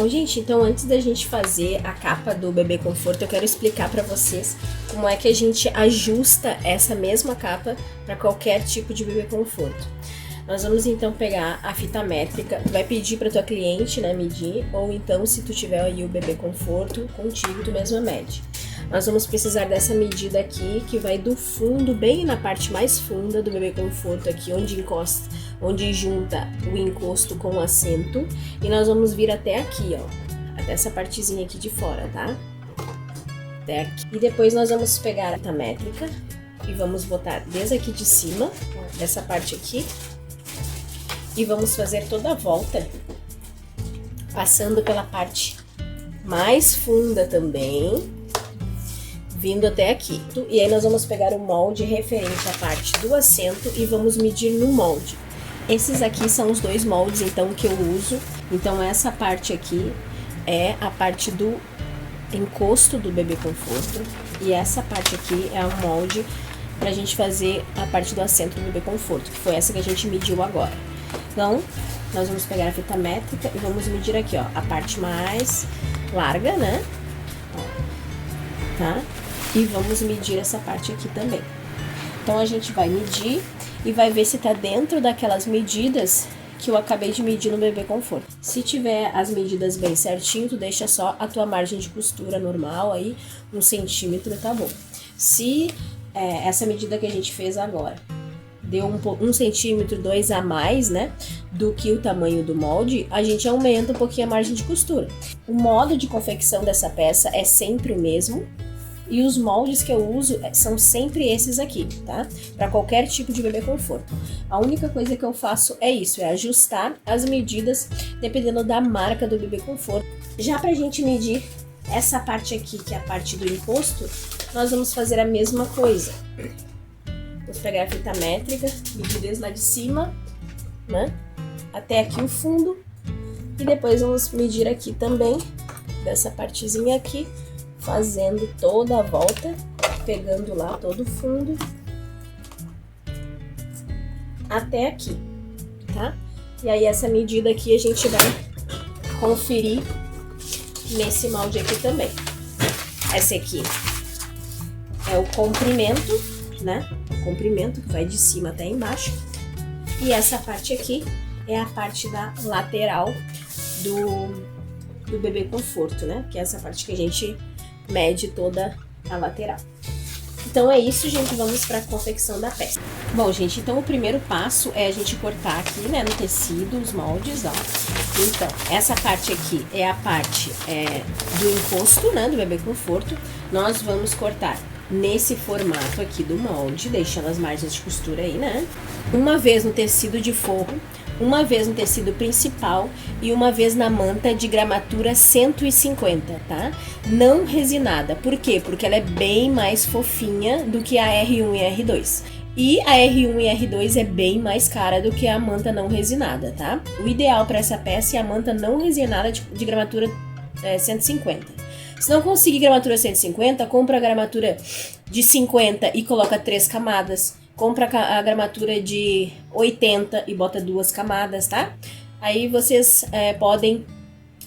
Bom, gente, então antes da gente fazer a capa do bebê conforto, eu quero explicar pra vocês como é que a gente ajusta essa mesma capa para qualquer tipo de bebê conforto. Nós vamos então pegar a fita métrica, tu vai pedir para tua cliente, né, medir, ou então se tu tiver aí o bebê conforto contigo, tu mesma mede. Nós vamos precisar dessa medida aqui, que vai do fundo, bem na parte mais funda do bebê conforto aqui, onde encosta, onde junta o encosto com o assento, e nós vamos vir até aqui, ó, até essa partezinha aqui de fora, tá? Até aqui. E depois nós vamos pegar a fita métrica e vamos botar desde aqui de cima, ó, dessa parte aqui, e vamos fazer toda a volta, passando pela parte mais funda também, vindo até aqui. E aí nós vamos pegar o molde referente à parte do assento e vamos medir no molde. Esses aqui são os dois moldes, então, que eu uso. Então, essa parte aqui é a parte do encosto do bebê conforto. E essa parte aqui é o molde pra gente fazer a parte do assento do bebê conforto, que foi essa que a gente mediu agora. Então, nós vamos pegar a fita métrica e vamos medir aqui, ó, a parte mais larga, né? Ó, tá? E vamos medir essa parte aqui também. Então, a gente vai medir e vai ver se tá dentro daquelas medidas que eu acabei de medir no bebê conforto. Se tiver as medidas bem certinho, tu deixa só a tua margem de costura normal aí, 1 centímetro, tá bom. Se essa medida que a gente fez agora deu 1 centímetro, 2 a mais, né, do que o tamanho do molde, a gente aumenta um pouquinho a margem de costura. O modo de confecção dessa peça é sempre o mesmo, e os moldes que eu uso são sempre esses aqui, tá? Para qualquer tipo de bebê conforto. A única coisa que eu faço é isso, é ajustar as medidas dependendo da marca do bebê conforto. Já pra gente medir essa parte aqui, que é a parte do encosto, nós vamos fazer a mesma coisa. Vamos pegar a fita métrica, medir desde lá de cima, né, até aqui o fundo, e depois vamos medir aqui também, dessa partezinha aqui, fazendo toda a volta, pegando lá todo o fundo, até aqui, tá? E aí essa medida aqui a gente vai conferir nesse molde aqui também. Esse aqui é o comprimento, né? O comprimento que vai de cima até embaixo. E essa parte aqui é a parte da lateral do bebê conforto, né? Que é essa parte que a gente mede toda a lateral. Então é isso, gente, vamos para a confecção da peça. Bom, gente, então o primeiro passo é a gente cortar aqui, né, no tecido, os moldes, ó. Então, essa parte aqui é a parte do encosto, né, do bebê conforto. Nós vamos cortar nesse formato aqui do molde, deixando as margens de costura aí, né? Uma vez no tecido de forro, uma vez no tecido principal e uma vez na manta de gramatura 150, tá? Não resinada. Por quê? Porque ela é bem mais fofinha do que a R1 e a R2. E a R1 e a R2 é bem mais cara do que a manta não resinada, tá? O ideal para essa peça é a manta não resinada de gramatura 150. Se não conseguir gramatura 150, compra a gramatura de 50 e coloca 3 camadas. Compra a gramatura de 80 e bota 2 camadas, tá? Aí vocês podem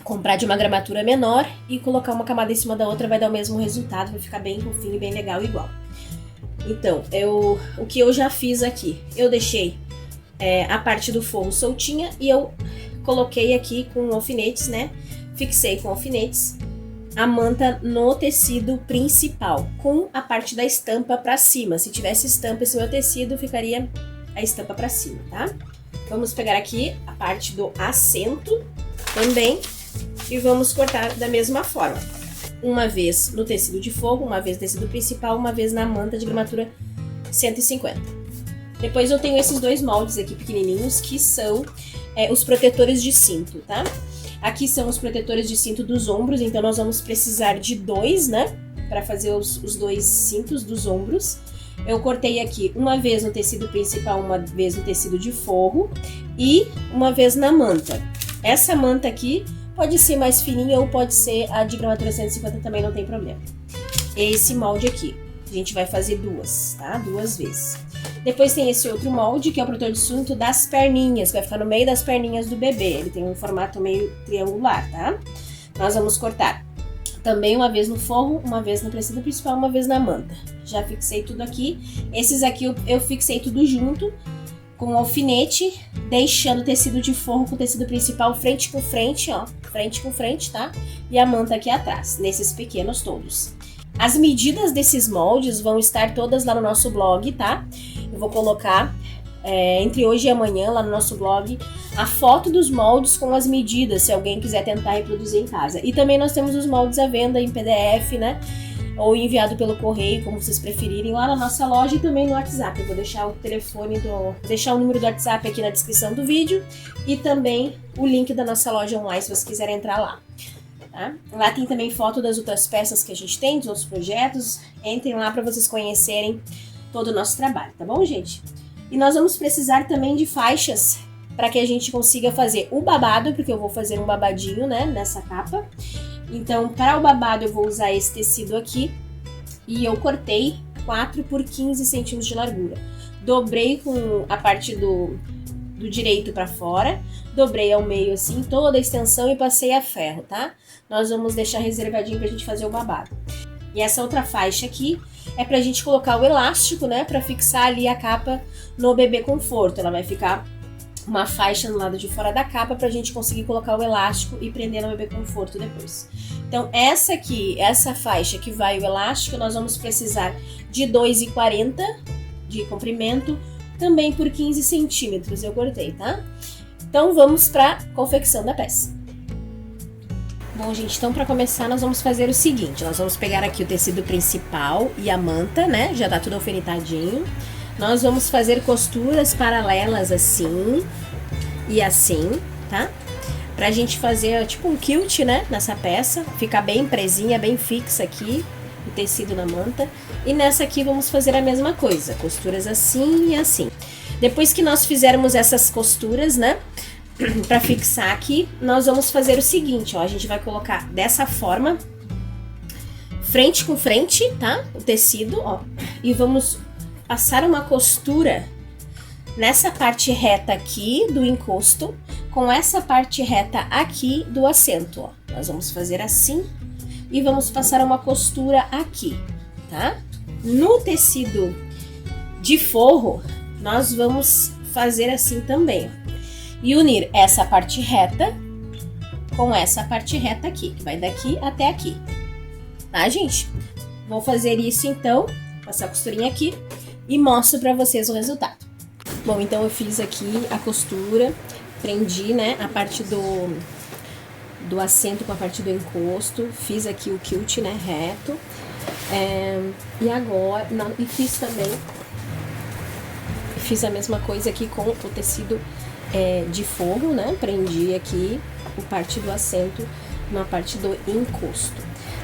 comprar de uma gramatura menor e colocar uma camada em cima da outra, vai dar o mesmo resultado, vai ficar bem fofinho e bem legal igual. Então, o que eu já fiz aqui, eu deixei a parte do forro soltinha e eu coloquei aqui com alfinetes, né? Fixei com alfinetes a manta no tecido principal, com a parte da estampa pra cima. Se tivesse estampa esse meu tecido, ficaria a estampa pra cima, tá? Vamos pegar aqui a parte do assento também e vamos cortar da mesma forma. Uma vez no tecido de forro, uma vez no tecido principal, uma vez na manta de gramatura 150. Depois eu tenho esses dois moldes aqui pequenininhos, que são os protetores de cinto, tá? Aqui são os protetores de cinto dos ombros, então nós vamos precisar de 2, né? Para fazer os 2 cintos dos ombros. Eu cortei aqui uma vez no tecido principal, uma vez no tecido de forro e uma vez na manta. Essa manta aqui pode ser mais fininha ou pode ser a de gramatura 150, também não tem problema. Esse molde aqui, a gente vai fazer 2, tá? 2 vezes. Depois tem esse outro molde, que é o protetor de cinto das perninhas, que vai ficar no meio das perninhas do bebê. Ele tem um formato meio triangular, tá? nós vamos cortar também uma vez no forro, uma vez no tecido principal, uma vez na manta. Já fixei tudo aqui. Esses aqui eu fixei tudo junto com o alfinete, deixando o tecido de forro com o tecido principal frente com frente, ó. Frente com frente, tá? E a manta aqui atrás, nesses pequenos todos. As medidas desses moldes vão estar todas lá no nosso blog, tá? Eu vou colocar entre hoje e amanhã lá no nosso blog a foto dos moldes com as medidas, se alguém quiser tentar reproduzir em casa. E também nós temos os moldes à venda em PDF, né? Ou enviado pelo correio, como vocês preferirem, lá na nossa loja e também no WhatsApp. Eu vou deixar o telefone deixar o número do WhatsApp aqui na descrição do vídeo e também o link da nossa loja online, se vocês quiserem entrar lá. Tá? Lá tem também foto das outras peças que a gente tem, dos outros projetos. Entrem lá para vocês conhecerem todo o nosso trabalho, tá bom, gente? E nós vamos precisar também de faixas para que a gente consiga fazer o babado, porque eu vou fazer um babadinho, né, nessa capa. Então, para o babado eu vou usar esse tecido aqui e eu cortei 4 por 15 centímetros de largura. Dobrei com a parte do direito para fora, dobrei ao meio assim, toda a extensão e passei a ferro, tá? Nós vamos deixar reservadinho pra gente fazer o babado. E essa outra faixa aqui é pra gente colocar o elástico, né, pra fixar ali a capa no Bebê Conforto. Ela vai ficar uma faixa no lado de fora da capa pra gente conseguir colocar o elástico e prender no Bebê Conforto depois. Então essa aqui, essa faixa que vai o elástico, nós vamos precisar de 2,40 de comprimento, também por 15 centímetros eu cortei, tá? Então vamos pra confecção da peça. Bom, gente, então para começar nós vamos fazer o seguinte, nós vamos pegar aqui o tecido principal e a manta, né, já tá tudo alfinetadinho. Nós vamos fazer costuras paralelas assim e assim, tá? Pra gente fazer tipo um quilt, né, nessa peça, ficar bem presinha, bem fixa aqui, o tecido na manta. E nessa aqui vamos fazer a mesma coisa, costuras assim e assim. Depois que nós fizermos essas costuras, né, para fixar aqui, nós vamos fazer o seguinte, ó, a gente vai colocar dessa forma, frente com frente, tá? O tecido, ó, e vamos passar uma costura nessa parte reta aqui do encosto, com essa parte reta aqui do assento, ó. Nós vamos fazer assim e vamos passar uma costura aqui, tá? No tecido de forro, nós vamos fazer assim também, ó. E unir essa parte reta com essa parte reta aqui, que vai daqui até aqui, tá, gente? Vou fazer isso então, passar a costurinha aqui e mostro pra vocês o resultado. Bom, então eu fiz aqui a costura, prendi, né, a parte do assento com a parte do encosto, fiz aqui o quilt, né, reto, e agora, e fiz também, fiz a mesma coisa aqui com o tecido de forro, né? Prendi aqui a parte do assento na parte do encosto.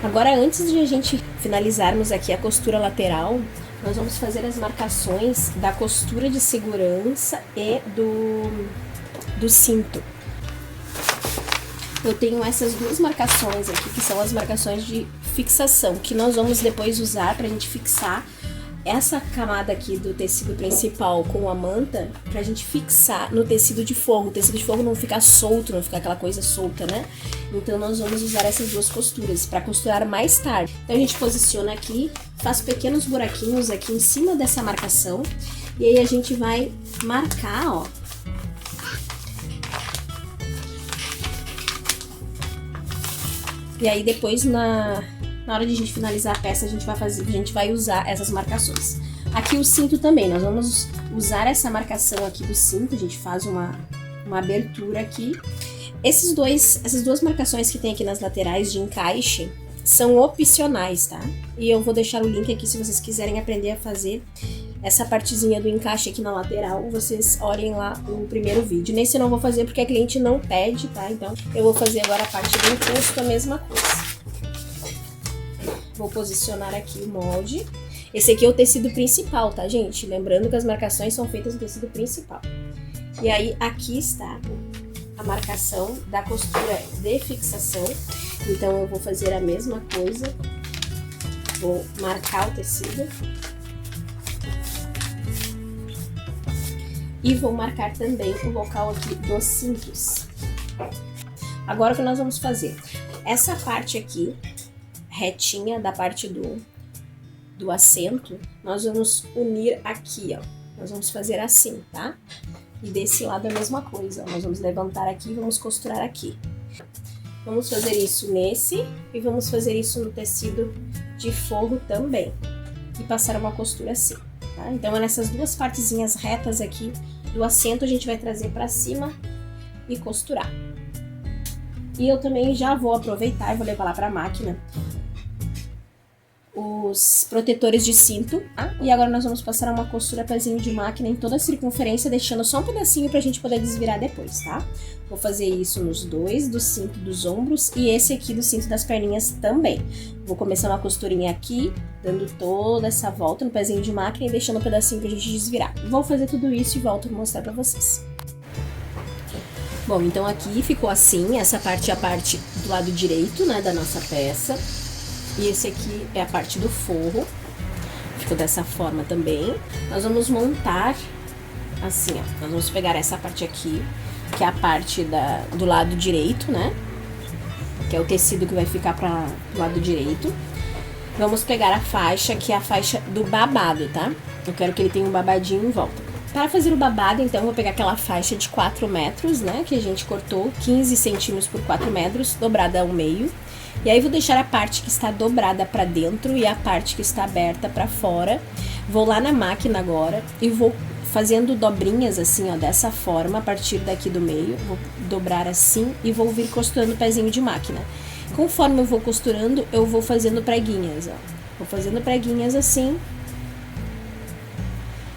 Agora, antes de a gente finalizarmos aqui a costura lateral, nós vamos fazer as marcações da costura de segurança e do cinto. Eu tenho essas duas marcações aqui, que são as marcações de fixação, que nós vamos depois usar pra gente fixar essa camada aqui do tecido principal com a manta, pra gente fixar no tecido de forro. O tecido de forro não ficar solto, não ficar aquela coisa solta, né? Então nós vamos usar essas duas costuras pra costurar mais tarde. Então a gente posiciona aqui, faz pequenos buraquinhos aqui em cima dessa marcação, e aí a gente vai marcar, ó. E aí depois na hora de a gente finalizar a peça, a gente vai usar essas marcações. Aqui o cinto também, nós vamos usar essa marcação aqui do cinto, a gente faz uma abertura aqui. Essas duas marcações que tem aqui nas laterais de encaixe são opcionais, tá? E eu vou deixar o link aqui se vocês quiserem aprender a fazer essa partezinha do encaixe aqui na lateral, vocês olhem lá o primeiro vídeo. Nesse eu não vou fazer porque a cliente não pede, tá? Então eu vou fazer agora a parte do encosto, a mesma coisa. Vou posicionar aqui o molde. Esse aqui é o tecido principal, tá, gente? Lembrando que as marcações são feitas no tecido principal. E aí, aqui está a marcação da costura de fixação. Então, eu vou fazer a mesma coisa. Vou marcar o tecido. E vou marcar também o local aqui dos cintos. Agora, o que nós vamos fazer? Essa parte aqui, retinha da parte do assento, nós vamos unir aqui, ó. Nós vamos fazer assim, tá? E desse lado a mesma coisa, ó. Nós vamos levantar aqui e vamos costurar aqui. Vamos fazer isso nesse e vamos fazer isso no tecido de forro também. E passar uma costura assim, tá? Então, nessas duas partezinhas retas aqui do assento, a gente vai trazer pra cima e costurar. E eu também já vou aproveitar e vou levar lá pra máquina os protetores de cinto, tá? E agora nós vamos passar uma costura pezinho de máquina em toda a circunferência, deixando só um pedacinho pra gente poder desvirar depois, tá? Vou fazer isso nos dois, do cinto dos ombros e esse aqui do cinto das perninhas também. Vou começar uma costurinha aqui, dando toda essa volta no pezinho de máquina e deixando um pedacinho pra gente desvirar. Vou fazer tudo isso e volto a mostrar pra vocês. Bom, então aqui ficou assim, essa parte é a parte do lado direito, né, da nossa peça. E esse aqui é a parte do forro, ficou dessa forma também. Nós vamos montar assim, ó. Nós vamos pegar essa parte aqui, que é a parte do lado direito, né? Que é o tecido que vai ficar para o lado direito. Vamos pegar a faixa, que é a faixa do babado, tá? Eu quero que ele tenha um babadinho em volta. Para fazer o babado, então, eu vou pegar aquela faixa de 4 metros, né? Que a gente cortou, 15 centímetros por 4 metros, dobrada ao meio. E aí vou deixar a parte que está dobrada para dentro e a parte que está aberta para fora. Vou lá na máquina agora e vou fazendo dobrinhas assim, ó, dessa forma, a partir daqui do meio. Vou dobrar assim e vou vir costurando o pezinho de máquina. Conforme eu vou costurando, eu vou fazendo preguinhas, ó. Vou fazendo preguinhas assim,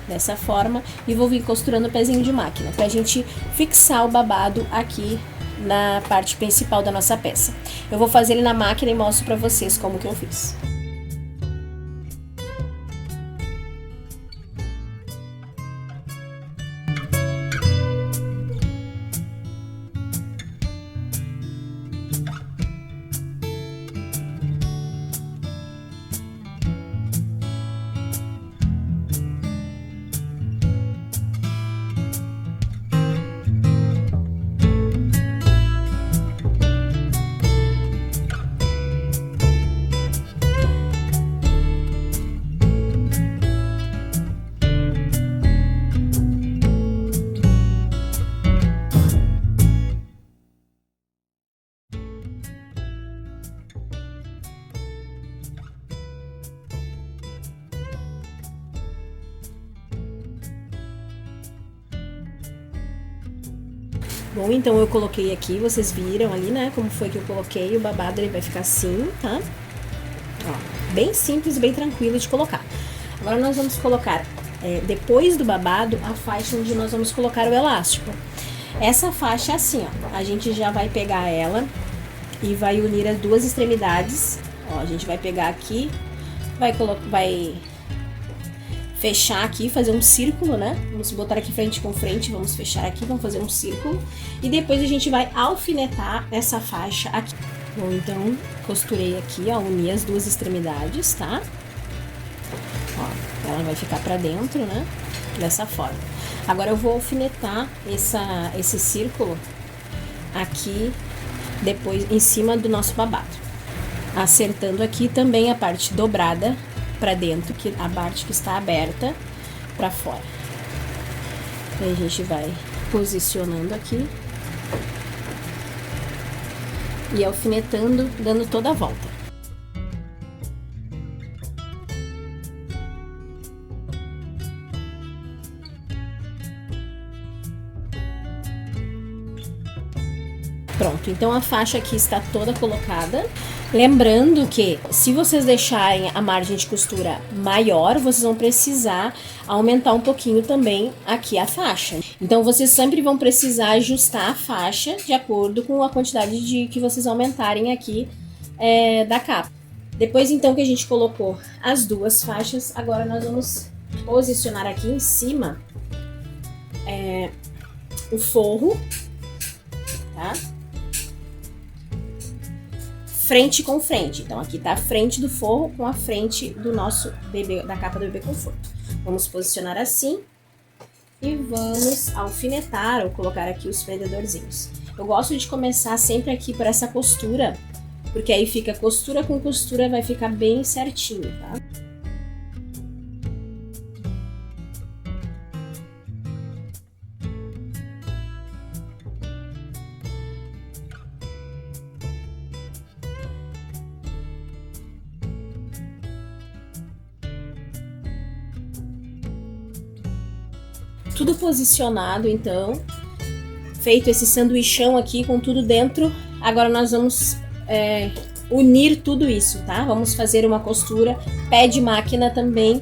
dessa forma, e vou vir costurando o pezinho de máquina, pra gente fixar o babado aqui na parte principal da nossa peça. Eu vou fazer ele na máquina e mostro pra vocês como que eu fiz. Bom, então eu coloquei aqui, vocês viram ali, né, como foi que eu coloquei, o babado ele vai ficar assim, tá? Ó, bem simples, bem tranquilo de colocar. Agora nós vamos colocar, depois do babado, a faixa onde nós vamos colocar o elástico. Essa faixa é assim, ó, a gente já vai pegar ela e vai unir as duas extremidades. Ó, a gente vai pegar aqui, vai fechar aqui, fazer um círculo, né? Vamos botar aqui frente com frente, vamos fechar aqui, vamos fazer um círculo. E depois a gente vai alfinetar essa faixa aqui. Bom, então, costurei aqui, ó, uni as duas extremidades, tá? Ó, ela vai ficar pra dentro, né? Dessa forma. Agora eu vou alfinetar esse círculo aqui, depois, em cima do nosso babado. Acertando aqui também a parte dobrada pra dentro, que a parte que está aberta pra fora. Aí a gente vai posicionando aqui e alfinetando, dando toda a volta. Pronto, então a faixa aqui está toda colocada. Lembrando que se vocês deixarem a margem de costura maior, vocês vão precisar aumentar um pouquinho também aqui a faixa. Então vocês sempre vão precisar ajustar a faixa de acordo com a quantidade de que vocês aumentarem aqui da capa. Depois então que a gente colocou as duas faixas, agora nós vamos posicionar aqui em cima o forro, tá? Frente com frente. Então, aqui tá a frente do forro com a frente do nosso bebê, da capa do bebê conforto. Vamos posicionar assim e vamos alfinetar ou colocar aqui os prendedorzinhos. Eu gosto de começar sempre aqui por essa costura porque aí fica costura com costura, vai ficar bem certinho, tá? Tudo posicionado, então, feito esse sanduichão aqui com tudo dentro, agora nós vamos unir tudo isso, tá? Vamos fazer uma costura, pé de máquina também,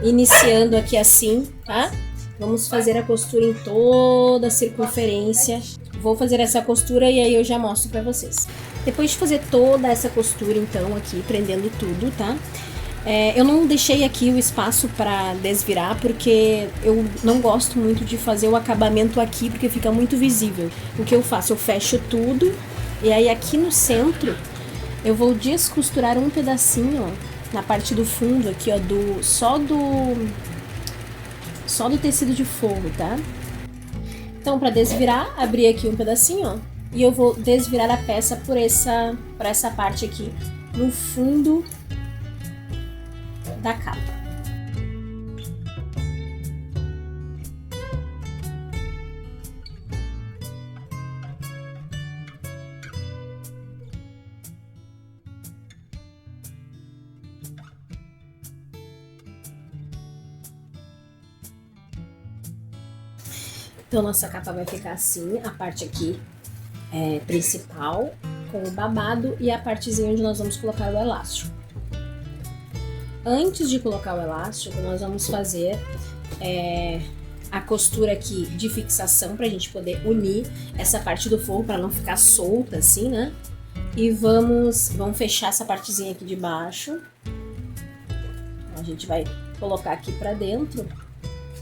iniciando aqui assim, tá? Vamos fazer a costura em toda a circunferência. Vou fazer essa costura e aí eu já mostro pra vocês. Depois de fazer toda essa costura, então, aqui, prendendo tudo, tá? Eu não deixei aqui o espaço para desvirar, porque eu não gosto muito de fazer o acabamento aqui, porque fica muito visível. O que eu faço? Eu fecho tudo, e aí aqui no centro, eu vou descosturar um pedacinho, ó, na parte do fundo aqui, ó, só do tecido de forro, tá? Então, para desvirar, abri aqui um pedacinho, ó, e eu vou desvirar a peça por essa parte aqui, no fundo da capa. Então, nossa capa vai ficar assim, a parte aqui principal, com o babado, e a partezinha onde nós vamos colocar o elástico. Antes de colocar o elástico, nós vamos fazer a costura aqui de fixação, pra gente poder unir essa parte do forro, pra não ficar solta assim, né? E vamos fechar essa partezinha aqui de baixo. A gente vai colocar aqui pra dentro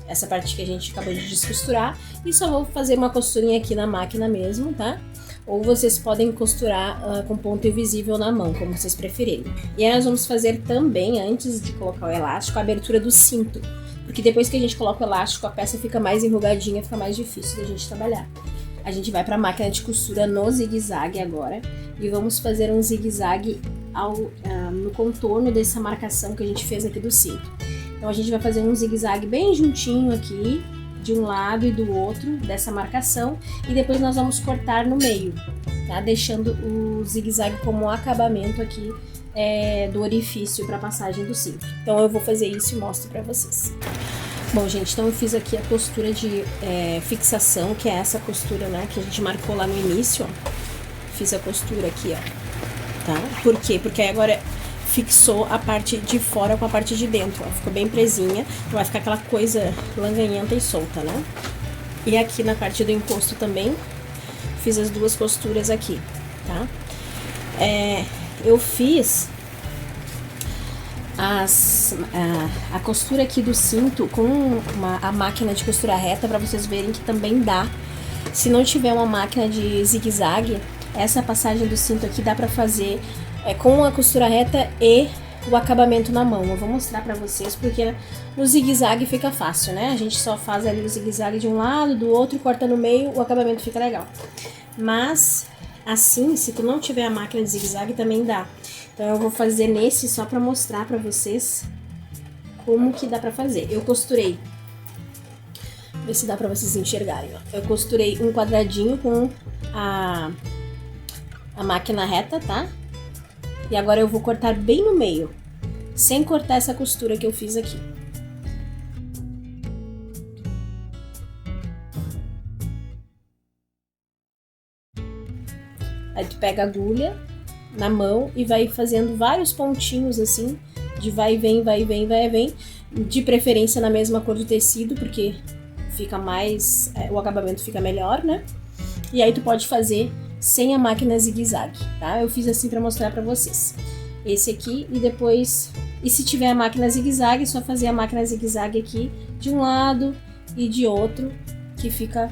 essa parte que a gente acabou de descosturar, e só vou fazer uma costurinha aqui na máquina mesmo, tá? Ou vocês podem costurar com ponto invisível na mão, como vocês preferirem. E aí nós vamos fazer também, antes de colocar o elástico, a abertura do cinto, porque depois que a gente coloca o elástico, a peça fica mais enrugadinha, fica mais difícil da gente trabalhar. A gente vai para a máquina de costura no zigue-zague agora, e vamos fazer um zigue-zague no contorno dessa marcação que a gente fez aqui do cinto. Então a gente vai fazer um zigue-zague bem juntinho aqui, de um lado e do outro dessa marcação, e depois nós vamos cortar no meio, tá? Deixando o zigue-zague como acabamento aqui do orifício para passagem do cinto. Então eu vou fazer isso e mostro para vocês. Bom, gente, então eu fiz aqui a costura de fixação, que é essa costura, né, que a gente marcou lá no início, ó. Fiz a costura aqui, ó, tá? Por quê? Porque aí agora fixou a parte de fora com a parte de dentro, ó. Ficou bem presinha, não vai ficar aquela coisa langanhenta e solta, né? E aqui na parte do encosto também, fiz as duas costuras aqui, tá? Eu fiz a costura aqui do cinto com a máquina de costura reta, para vocês verem que também dá. Se não tiver uma máquina de zigue-zague, essa passagem do cinto aqui dá pra fazer com a costura reta e o acabamento na mão. Eu vou mostrar pra vocês, porque no zigue-zague fica fácil, né? A gente só faz ali o zigue-zague de um lado, do outro, corta no meio, o acabamento fica legal. Mas assim, se tu não tiver a máquina de zigue-zague, também dá. Então eu vou fazer nesse só pra mostrar pra vocês como que dá pra fazer. Eu costurei, ver se dá pra vocês enxergarem, ó. Eu costurei um quadradinho com a máquina reta, tá? E agora eu vou cortar bem no meio, sem cortar essa costura que eu fiz aqui. Aí tu pega a agulha na mão e vai fazendo vários pontinhos assim, de vai e vem, vai e vem, vai e vem, de preferência na mesma cor do tecido, porque fica mais, o acabamento fica melhor, né? E aí tu pode fazer sem a máquina zigue-zague, tá? Eu fiz assim pra mostrar pra vocês. Esse aqui e depois... E se tiver a máquina zigue-zague, é só fazer a máquina zigue-zague aqui de um lado e de outro, que fica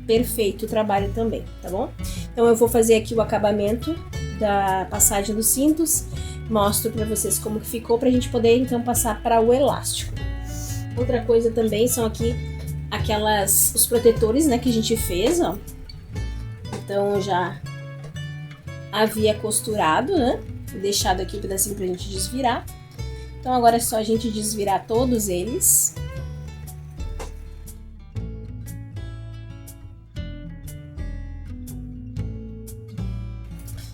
perfeito o trabalho também, tá bom? Então eu vou fazer aqui o acabamento da passagem dos cintos, mostro pra vocês como que ficou, pra gente poder então passar para o elástico. Outra coisa também são aqui os protetores, né, que a gente fez, ó. Então eu já havia costurado, né? Deixado aqui um pedacinho pra gente desvirar. Então agora é só a gente desvirar todos eles.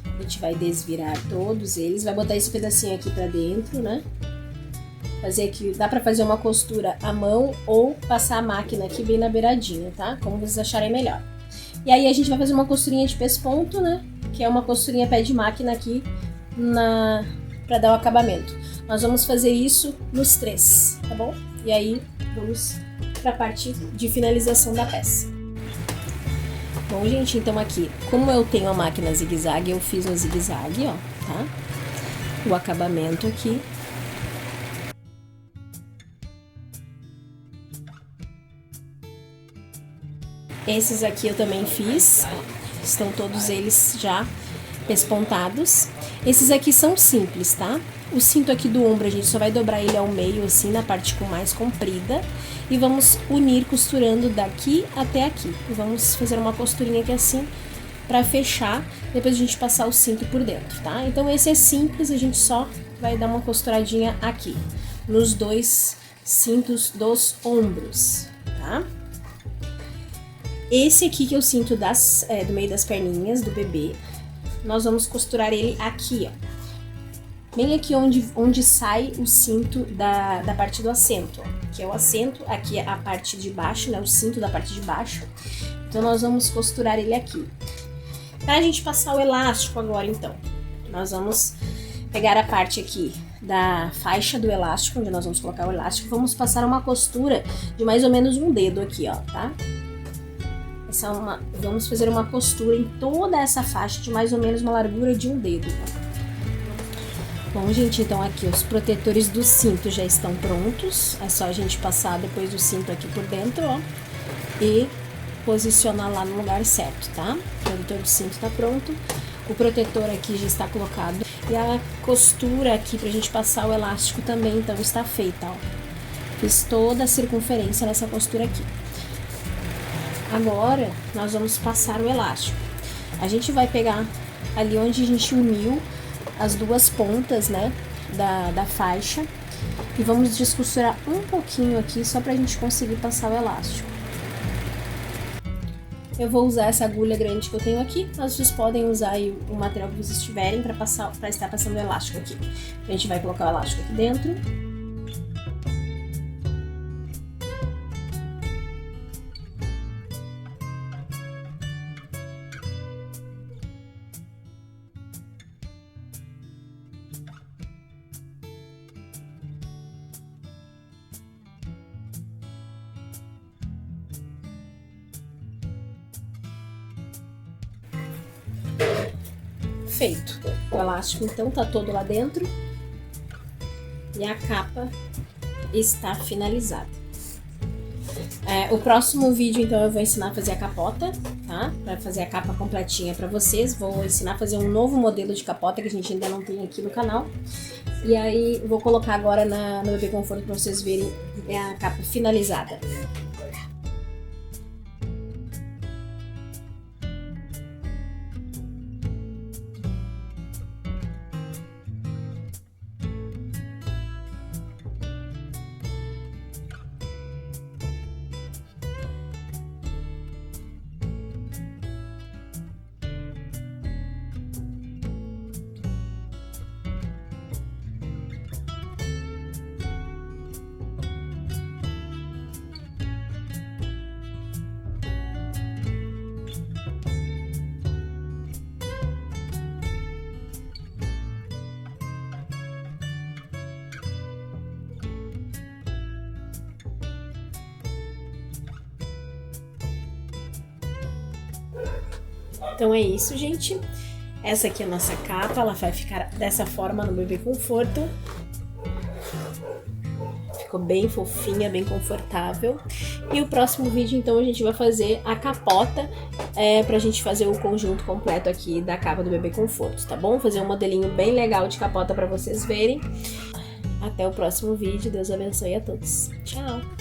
A gente vai desvirar todos eles, vai botar esse pedacinho aqui pra dentro, né? Fazer aqui, dá pra fazer uma costura à mão ou passar a máquina aqui bem na beiradinha, tá? Como vocês acharem melhor. E aí a gente vai fazer uma costurinha de pesponto, né? Que é uma costurinha pé de máquina aqui pra dar o acabamento. Nós vamos fazer isso nos 3, tá bom? E aí vamos pra parte de finalização da peça. Bom, gente, então aqui, como eu tenho a máquina zigue-zague, eu fiz um zigue-zague, ó, tá? O acabamento aqui. Esses aqui eu também fiz, estão todos eles já pespontados. Esses aqui são simples, tá? O cinto aqui do ombro a gente só vai dobrar ele ao meio, assim, na parte mais comprida. E vamos unir costurando daqui até aqui. E vamos fazer uma costurinha aqui assim, pra fechar, depois a gente passar o cinto por dentro, tá? Então esse é simples, a gente só vai dar uma costuradinha aqui, nos 2 cintos dos ombros, tá? Esse aqui que é o cinto do meio das perninhas do bebê, nós vamos costurar ele aqui, ó. Bem aqui onde sai o cinto da parte do assento, ó. Que é o assento, aqui é a parte de baixo, né? O cinto da parte de baixo. Então, nós vamos costurar ele aqui. Pra gente passar o elástico agora, então, nós vamos pegar a parte aqui da faixa do elástico, onde nós vamos colocar o elástico. Vamos passar uma costura de mais ou menos um dedo aqui, ó, tá? Vamos fazer uma costura em toda essa faixa de mais ou menos uma largura de um dedo. Bom, gente, então aqui os protetores do cinto já estão prontos. É só a gente passar depois o cinto aqui por dentro, ó, e posicionar lá no lugar certo, tá? O protetor do cinto tá pronto. O protetor aqui já está colocado. E a costura aqui pra gente passar o elástico também, então, está feita, ó. Fiz toda a circunferência nessa costura aqui. Agora, nós vamos passar o elástico. A gente vai pegar ali onde a gente uniu as 2 pontas, né, da faixa. E vamos descosturar um pouquinho aqui, só pra gente conseguir passar o elástico. Eu vou usar essa agulha grande que eu tenho aqui, mas vocês podem usar aí o material que vocês tiverem pra estar passando o elástico aqui. A gente vai colocar o elástico aqui dentro. Feito. O elástico então tá todo lá dentro e a capa está finalizada. O próximo vídeo então eu vou ensinar a fazer a capota, tá? Para fazer a capa completinha para vocês. Vou ensinar a fazer um novo modelo de capota que a gente ainda não tem aqui no canal. E aí vou colocar agora no Bebê Conforto para vocês verem a capa finalizada. Então é isso, gente. Essa aqui é a nossa capa, ela vai ficar dessa forma no Bebê Conforto. Ficou bem fofinha, bem confortável. E o próximo vídeo, então, a gente vai fazer a capota, pra gente fazer o conjunto completo aqui da capa do Bebê Conforto, tá bom? Fazer um modelinho bem legal de capota pra vocês verem. Até o próximo vídeo. Deus abençoe a todos. Tchau!